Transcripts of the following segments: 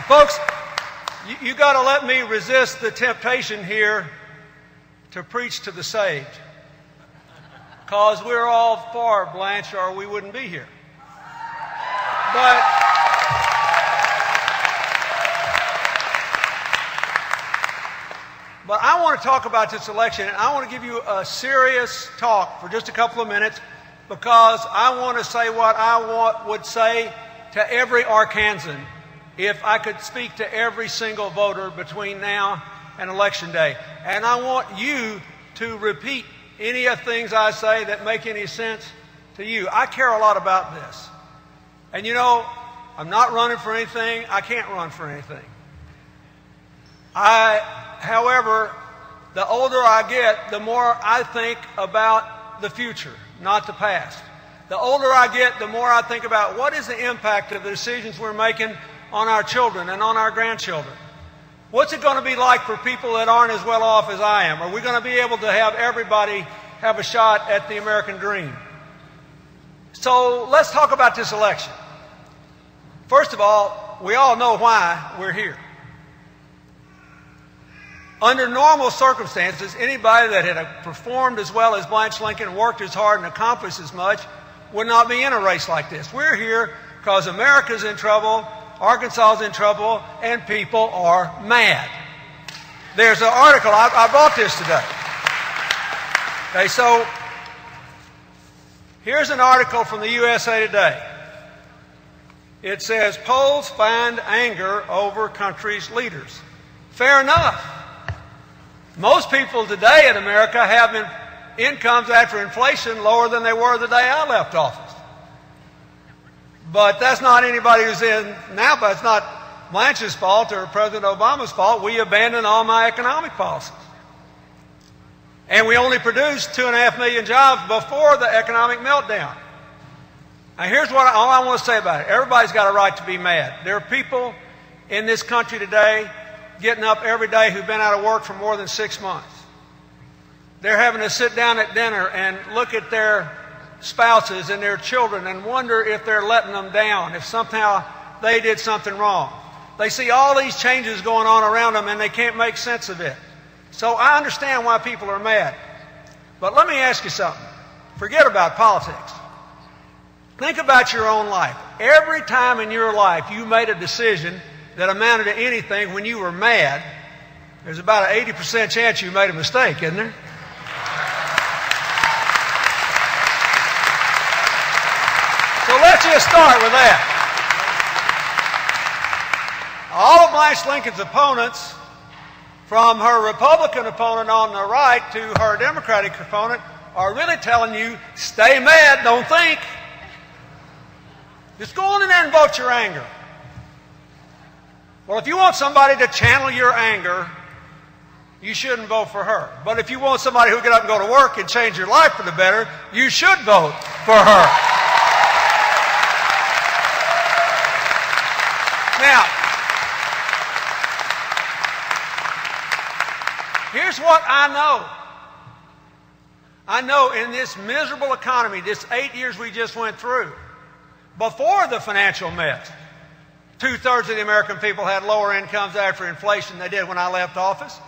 Folks, you got to let me resist the temptation here to preach to the saved. Because we're all for Blanche or we wouldn't be here. But I want to talk about this election, and I want to give you a serious talk for just a couple of minutes because I want to say what I would say to every Arkansan if I could speak to every single voter between now and Election Day. And I want you to repeat any of the things I say that make any sense to you. I care a lot about this. And you know, I'm not running for anything. I can't run for anything. However, the older I get, the more I think about the future, not the past. The older I get, the more I think about what is the impact of the decisions we're making on our children and on our grandchildren. What's it going to be like for people that aren't as well off as I am? Are we going to be able to have everybody have a shot at the American dream? So let's talk about this election. First of all, we all know why we're here. Under normal circumstances, anybody that had performed as well as Blanche Lincoln, worked as hard and accomplished as much, would not be in a race like this. We're here because America's in trouble, Arkansas's in trouble, and people are mad. There's an article, I brought this today. Okay, so here's an article from the USA Today. It says, polls find anger over country's leaders. Fair enough. Most people today in America have incomes after inflation lower than they were the day I left office. But that's not anybody who's in now, but it's not Blanche's fault or President Obama's fault. We abandoned all my economic policies. And we only produced 2.5 million jobs before the economic meltdown. Now here's all I want to say about it. Everybody's got a right to be mad. There are people in this country today getting up every day who've been out of work for more than 6 months. They're having to sit down at dinner and look at their spouses and their children and wonder if they're letting them down, if somehow they did something wrong. They see all these changes going on around them and they can't make sense of it. So I understand why people are mad. But let me ask you something. Forget about politics. Think about your own life. Every time in your life you made a decision that amounted to anything when you were mad, there's about an 80% chance you made a mistake, isn't there? So let's just start with that. All of Blanche Lincoln's opponents, from her Republican opponent on the right to her Democratic opponent, are really telling you, stay mad, don't think. Just go on in there and vote your anger. Well, if you want somebody to channel your anger, you shouldn't vote for her. But if you want somebody who'll get up and go to work and change your life for the better, you should vote for her. Now, here's what I know. I know in this miserable economy, this 8 years we just went through, before the financial mess, 2/3 of the American people had lower incomes after inflation than they did when I left office.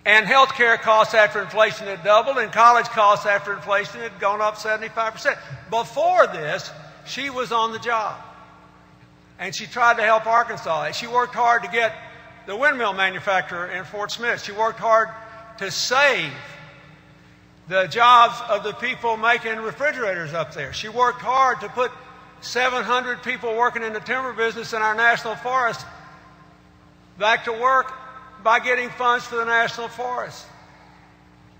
And health care costs after inflation had doubled, and college costs after inflation had gone up 75%. Before this, she was on the job. And she tried to help Arkansas. She worked hard to get the windmill manufacturer in Fort Smith. She worked hard to save the jobs of the people making refrigerators up there. She worked hard to put 700 people working in the timber business in our national forest back to work by getting funds for the national forest.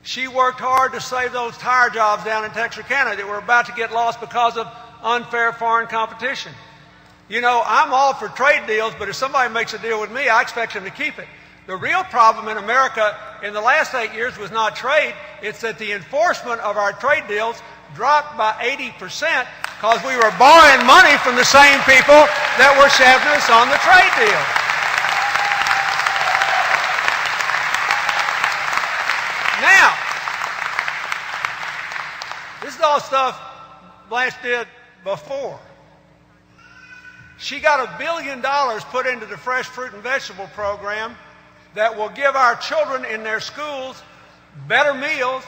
She worked hard to save those tire jobs down in Texarkana that were about to get lost because of unfair foreign competition. You know, I'm all for trade deals, but if somebody makes a deal with me, I expect them to keep it. The real problem in America in the last 8 years was not trade. It's that the enforcement of our trade deals dropped by 80% because we were borrowing money from the same people that were shaving us on the trade deal. Now, this is all stuff Blanche did before. She got $1 billion put into the fresh fruit and vegetable program that will give our children in their schools better meals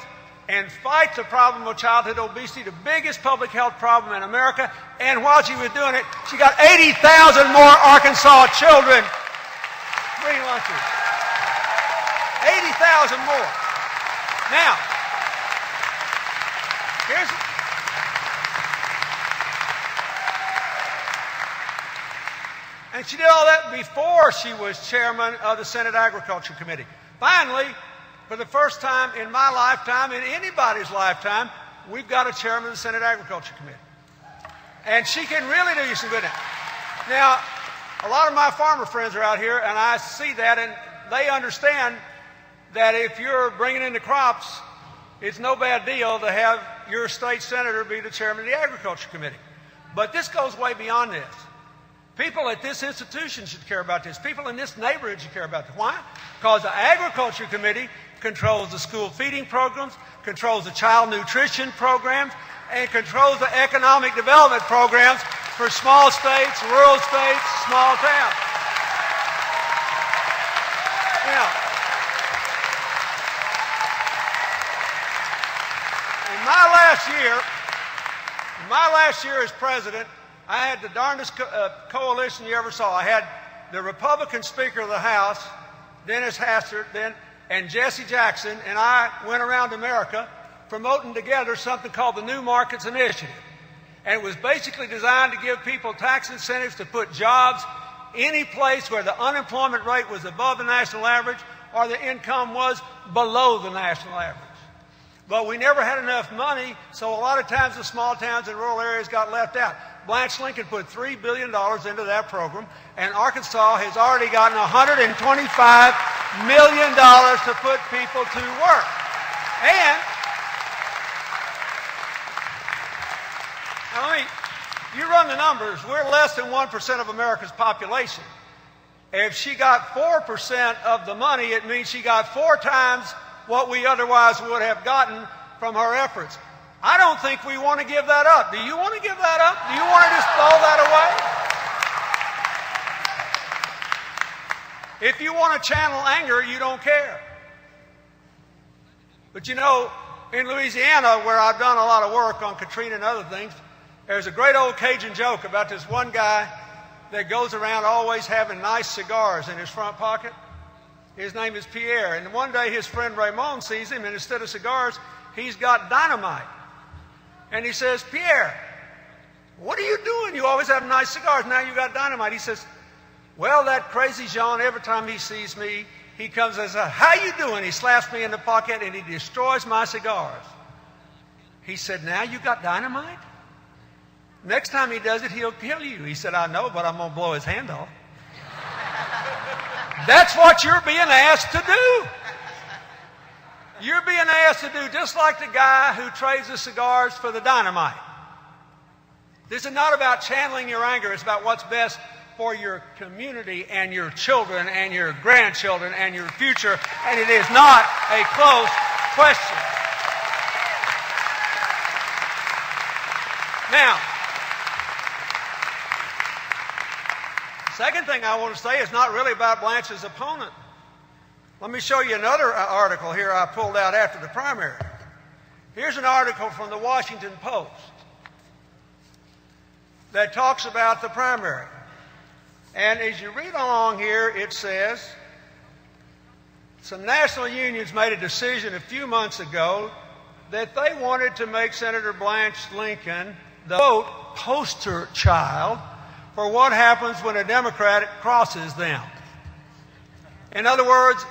and fight the problem of childhood obesity, the biggest public health problem in America. And while she was doing it, she got 80,000 more Arkansas children free lunches. 80,000 more. Now, and she did all that before she was chairman of the Senate Agriculture Committee. Finally, for the first time in my lifetime, in anybody's lifetime, we've got a chairman of the Senate Agriculture Committee. And she can really do you some good. Now, a lot of my farmer friends are out here, and I see that, and they understand that if you're bringing in the crops, it's no bad deal to have your state senator be the chairman of the Agriculture Committee. But this goes way beyond this. People at this institution should care about this. People in this neighborhood should care about this. Why? Because the Agriculture Committee controls the school feeding programs, controls the child nutrition programs, and controls the economic development programs for small states, rural states, small towns. Now, in my last year as president, I had the darndest coalition you ever saw. I had the Republican Speaker of the House, Dennis Hastert, and Jesse Jackson, and I went around America promoting together something called the New Markets Initiative. And it was basically designed to give people tax incentives to put jobs any place where the unemployment rate was above the national average or the income was below the national average. But we never had enough money, so a lot of times the small towns and rural areas got left out. Blanche Lincoln put $3 billion into that program, and Arkansas has already gotten $125 million to put people to work. And, you run the numbers, we're less than 1% of America's population. If she got 4% of the money, it means she got 4 times what we otherwise would have gotten from her efforts. I don't think we want to give that up. Do you want to give that up? Do you want to just throw that away? If you want to channel anger, you don't care. But you know, in Louisiana, where I've done a lot of work on Katrina and other things, there's a great old Cajun joke about this one guy that goes around always having nice cigars in his front pocket. His name is Pierre. And one day his friend Raymond sees him, and instead of cigars, he's got dynamite. And he says, Pierre, what are you doing? You always have nice cigars. Now you got dynamite. He says, well, that crazy Jean, every time he sees me, he comes and says, how you doing? He slaps me in the pocket and he destroys my cigars. He said, now you got dynamite? Next time he does it, he'll kill you. He said, I know, but I'm going to blow his hand off. That's what you're being asked to do. You're being asked to do just like the guy who trades the cigars for the dynamite. This is not about channeling your anger. It's about what's best for your community and your children and your grandchildren and your future. And it is not a close question. Now, the second thing I want to say is not really about Blanche's opponent. Let me show you another article here I pulled out after the primary. Here's an article from the Washington Post that talks about the primary. And as you read along here, it says, some national unions made a decision a few months ago that they wanted to make Senator Blanche Lincoln the, quote, poster child for what happens when a Democrat crosses them. In other words,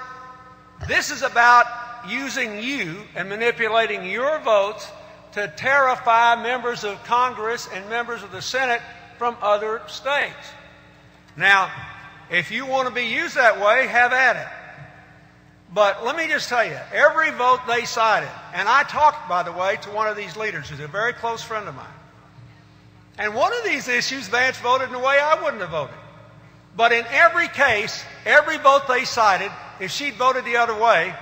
this is about using you and manipulating your votes to terrify members of Congress and members of the Senate from other states. Now, if you want to be used that way, have at it. But let me just tell you, every vote they cited, and I talked, by the way, to one of these leaders who's a very close friend of mine. And one of these issues, Vance voted in a way I wouldn't have voted. But in every case, every vote they cited, if she'd voted the other way,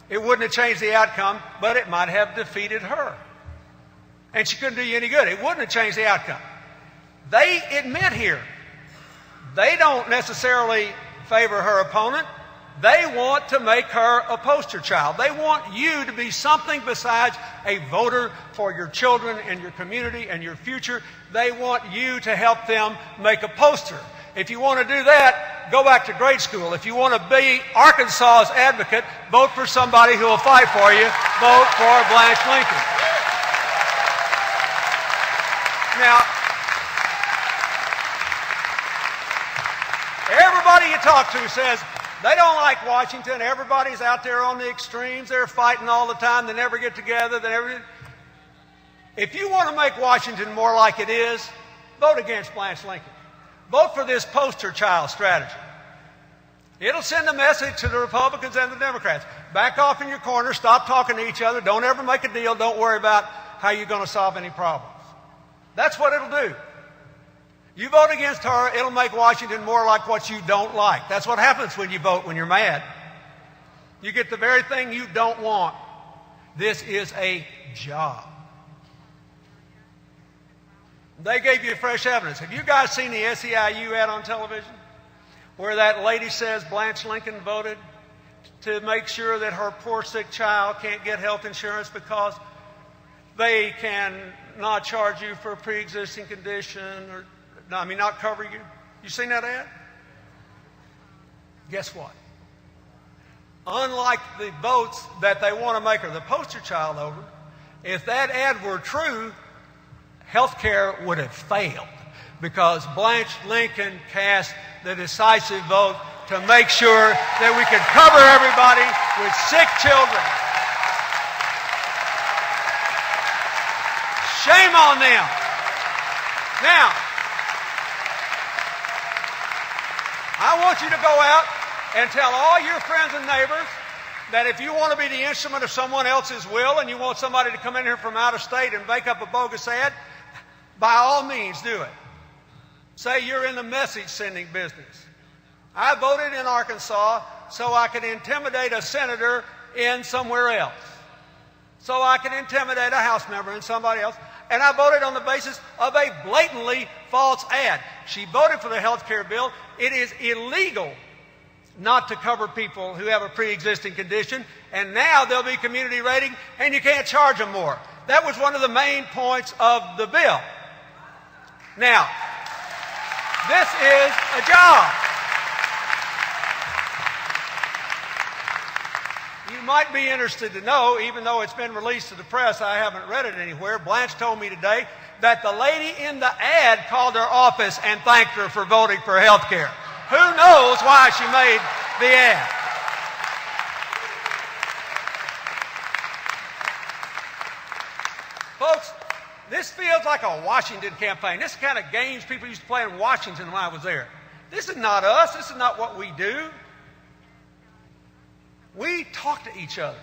it wouldn't have changed the outcome, but it might have defeated her. And she couldn't do you any good. It wouldn't have changed the outcome. They admit here, they don't necessarily favor her opponent. They want to make her a poster child. They want you to be something besides a voter for your children and your community and your future. They want you to help them make a poster. If you want to do that, go back to grade school. If you want to be Arkansas's advocate, vote for somebody who will fight for you. Vote for Blanche Lincoln. Now, everybody you talk to says they don't like Washington. Everybody's out there on the extremes. They're fighting all the time. They never get together. If you want to make Washington more like it is, vote against Blanche Lincoln. Vote for this poster child strategy. It'll send a message to the Republicans and the Democrats. Back off in your corner. Stop talking to each other. Don't ever make a deal. Don't worry about how you're going to solve any problems. That's what it'll do. You vote against her, it'll make Washington more like what you don't like. That's what happens when you vote when you're mad. You get the very thing you don't want. This is a job. They gave you fresh evidence. Have you guys seen the SEIU ad on television? Where that lady says Blanche Lincoln voted to make sure that her poor sick child can't get health insurance because they can not charge you for a pre-existing condition or not cover you. You seen that ad? Guess what? Unlike the votes that they want to make her the poster child over, if that ad were true, health care would have failed because Blanche Lincoln cast the decisive vote to make sure that we could cover everybody with sick children. Shame on them. Now, I want you to go out and tell all your friends and neighbors that if you want to be the instrument of someone else's will and you want somebody to come in here from out of state and make up a bogus ad, by all means do it. Say you're in the message sending business. I voted in Arkansas so I could intimidate a senator in somewhere else. So I could intimidate a House member in somebody else. And I voted on the basis of a blatantly false ad. She voted for the health care bill. It is illegal not to cover people who have a pre-existing condition. And now there'll be community rating and you can't charge them more. That was one of the main points of the bill. Now, this is a job. You might be interested to know, even though it's been released to the press, I haven't read it anywhere. Blanche told me today that the lady in the ad called her office and thanked her for voting for health care. Who knows why she made the ad? Folks, this feels like a Washington campaign. This is the kind of games people used to play in Washington when I was there. This is not us. This is not what we do. We talk to each other.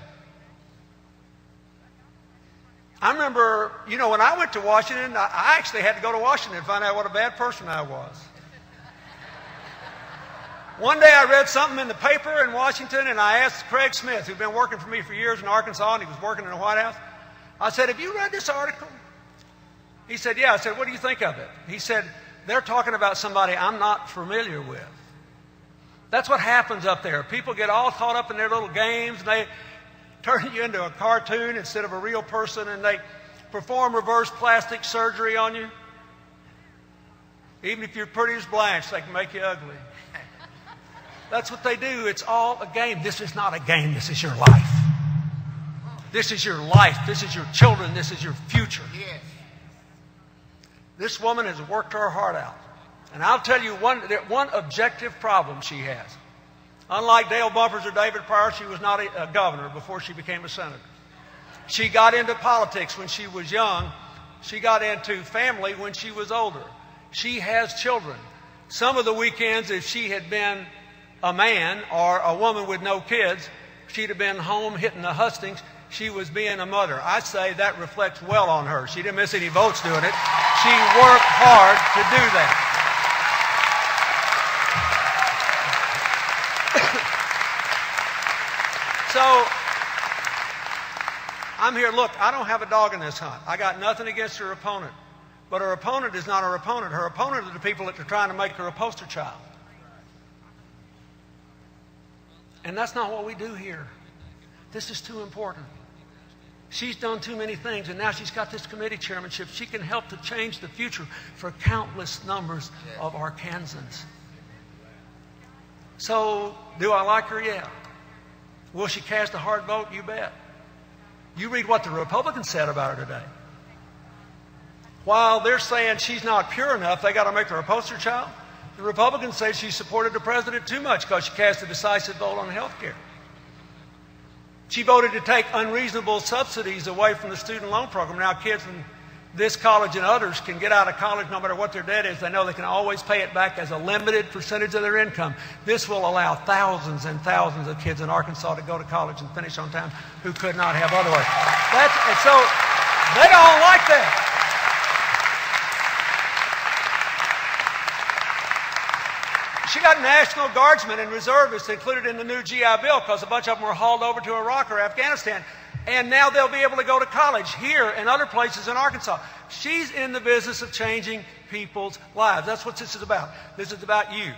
I remember, when I went to Washington, I actually had to go to Washington to find out what a bad person I was. One day I read something in the paper in Washington, and I asked Craig Smith, who'd been working for me for years in Arkansas, and he was working in the White House. I said, "Have you read this article?" He said, "Yeah." I said, "What do you think of it?" He said, "They're talking about somebody I'm not familiar with." That's what happens up there. People get all caught up in their little games, and they turn you into a cartoon instead of a real person, and they perform reverse plastic surgery on you. Even if you're pretty as Blanche, they can make you ugly. That's what they do. It's all a game. This is not a game. This is your life. This is your life. This is your children. This is your future. Yes. This woman has worked her heart out. And I'll tell you one objective problem she has. Unlike Dale Bumpers or David Pryor, she was not a governor before she became a senator. She got into politics when she was young. She got into family when she was older. She has children. Some of the weekends, if she had been a man or a woman with no kids, she'd have been home hitting the hustings. She was being a mother. I say that reflects well on her. She didn't miss any votes doing it. She worked hard to do that. So, I'm here. Look, I don't have a dog in this hunt. I got nothing against her opponent. But her opponent is not her opponent. Her opponent are the people that are trying to make her a poster child. And that's not what we do here. This is too important. She's done too many things, and now she's got this committee chairmanship. She can help to change the future for countless numbers of Arkansans. So, do I like her? Yeah. Will she cast a hard vote? You bet. You read what the Republicans said about her today. While they're saying she's not pure enough, they got to make her a poster child. The Republicans say she supported the president too much because she cast a decisive vote on health care. She voted to take unreasonable subsidies away from the student loan program. Now kids from this college and others can get out of college no matter what their debt is. They know they can always pay it back as a limited percentage of their income. This will allow thousands and thousands of kids in Arkansas to go to college and finish on time who could not have otherwise. And so they don't like that. She got National Guardsmen and reservists included in the new GI Bill because a bunch of them were hauled over to Iraq or Afghanistan. And now they'll be able to go to college here and other places in Arkansas. She's in the business of changing people's lives. That's what this is about. This is about you.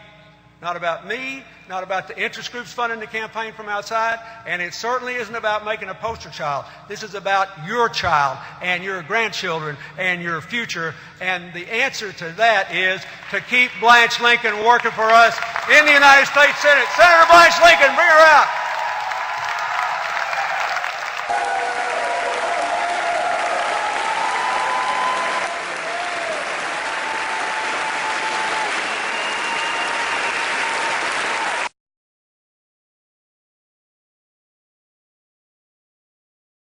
Not about me, not about the interest groups funding the campaign from outside, and it certainly isn't about making a poster child. This is about your child and your grandchildren and your future, and the answer to that is to keep Blanche Lincoln working for us in the United States Senate. Senator Blanche Lincoln, bring her out.